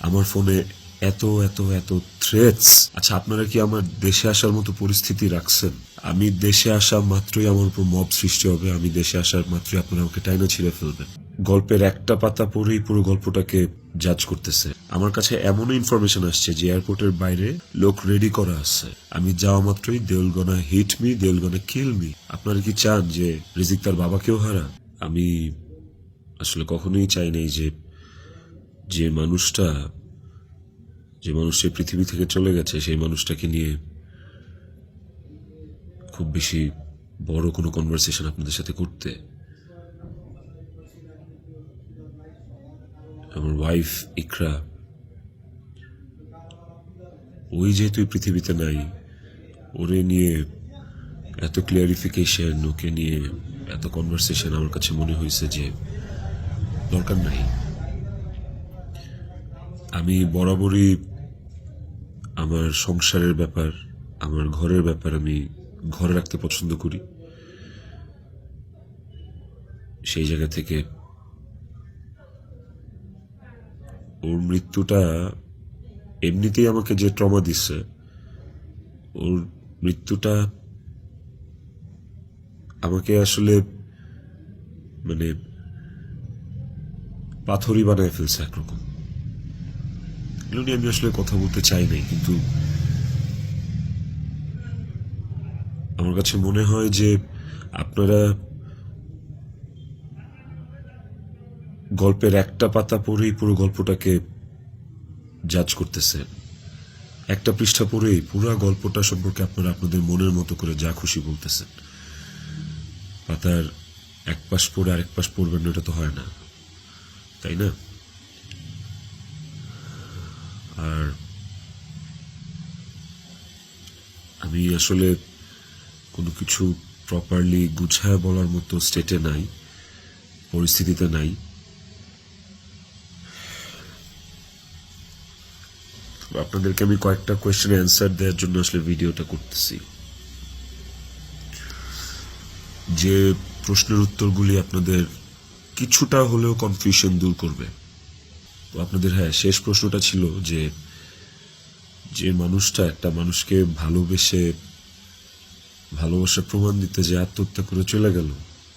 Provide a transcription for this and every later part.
আমার ফোনে এত এত এত থ্রেটস। আচ্ছা, আপনারা কি আমার দেশে আসার মতো পরিস্থিতি রাখছেন? আমি দেশে আসা মাত্রই আমার উপর মব সৃষ্টি হবে, আমি দেশে আসার মাত্রই আপনারা আমাকে টাইনা ছিঁড়ে ফেলবেন। গল্পের একটা পাতা পড়েই পুরো গল্পটাকে জাজ করতেছে। আমার কাছে এমন ইনফরমেশন আসছে যে এয়ারপোর্টের বাইরে লোক রেডি করা আছে, আমি যাওয়া মাত্রই they will gonna hit me, they will gonna kill me. আপনারা কি চান যে রিজিক তার বাবাকেও হারা? আমি আসলে কখনোই চাই নাই যে যে মানুষটা পৃথিবী থেকে চলে গেছে সেই মানুষটাকে নিয়ে খুব বেশি বড় কোনো কনভারসেশন আপনাদের সাথে করতে। আমার ওয়াইফ ইকরা, ওই যেহেতু পৃথিবীতে নাই, ওরে নিয়ে এত ক্লিয়ারিফিকেশন, ওকে নিয়ে এত কনভারসেশন আমার কাছে মনে হয়েছে যে দরকার নাই। আমি বরাবরই আমার সংসারের ব্যাপার, আমার ঘরের ব্যাপার আমি ঘরে রাখতে পছন্দ করি। সেই জায়গা থেকে ওর মৃত্যুটা এমনিতেই আমাকে যে ট্রমা দিচ্ছে, ওর মৃত্যুটা আমাকে আসলে মানে পাথরই বানায় ফেলছে একরকম। এগুলো নিয়ে আমি আসলে কথা বলতে চাই নাই, কিন্তু আমার কাছে মনে হয় যে আপনারা গল্পের একটা পাতা পড়েই পুরো গল্পটাকে জাজ করতেছেন। একটা পৃষ্ঠা পড়েই পুরো গল্পটা সম্পর্কে আপনারা আপনাদের মনের মতো করে যা খুশি বলতেছেন। পাতার এক পাশ পড়ে আরেক পাশ পড়বেন না, এটা তো হয় না, তাই না? আর আমি আসলে কোনো কিছু প্রপারলি গুছায় বলার মতো স্টেটে নাই, পরিস্থিতিতে নাই। আপনাদেরকে আমি কয়েকটা কোয়েশ্চেনের অ্যান্সার দেওয়ার জন্য আসলে ভিডিওটা করতেছি, যে প্রশ্নের উত্তরগুলি আপনাদের কিছুটা হলেও কনফিউশন দূর করবে। তো আপনাদের শেষ প্রশ্নটা ছিল যে যে মানুষটা একটা মানুষকে ভালোবাসার প্রমাণ দিতে যে আত্মহত্যা করে চলে গেল,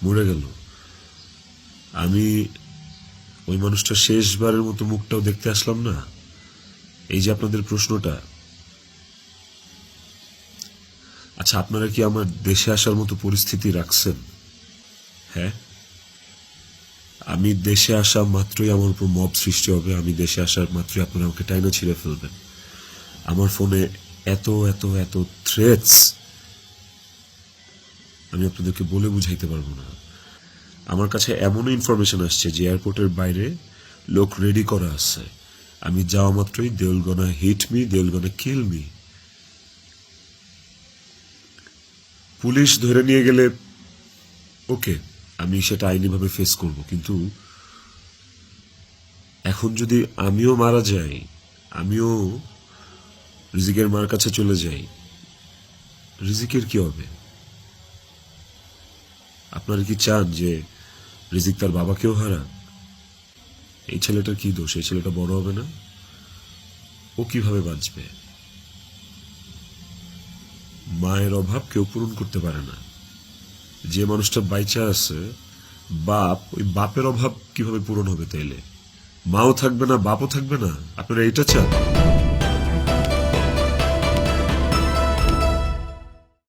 মরে গেল, আমি ওই মানুষটা শেষবারের মতো মুখটাও দেখতে আসলাম না। এই যে আপনাদের প্রশ্নটা, আচ্ছা, আপনারা কি আমার দেশে আসার মতো পরিস্থিতি রাখছেন? হ্যাঁ, আমি দেশে আসা মাত্রই আমার উপর মব সৃষ্টি হবে, আমি দেশে আসার মাত্রই আপনারা আমাকে টাইনা ছিঁড়ে ফেলবেন। আমার ফোনে এত এত এত থ্রেটস আমি আপনাদেরকে বলে বুঝাইতে পারবো না। আমার কাছে এমন ইনফরমেশন আসছে যে এয়ারপোর্টের বাইরে লোক রেডি করা আছে, আমি যাওয়া মাত্রই they will gonna hit me, they will gonna kill me. Police ধরে নিয়ে গেলে ওকে, আমি সেটা আইনিভাবে ফেস করব, কিন্তু এখন যদি আমিও মারা যাই, আমিও রিজিকের মার কাছে চলে যাই, রিজিকের কি হবে? আপনারা কি চান যে রিজিক তার বাবাকেও হারাক? এই ছেলেটার কি দোষ? এই ছেলেটা বড় হবে না? ও কিভাবে বাঁচবে? মায়ের অভাব কেউ পূরণ করতে পারে না। যে মানুষটা বাইচা আছে, ওই বাপের অভাব কিভাবে পূরণ হবে? তাইলে মাও থাকবে না, বাপও থাকবে না? আপনারা এটা চান?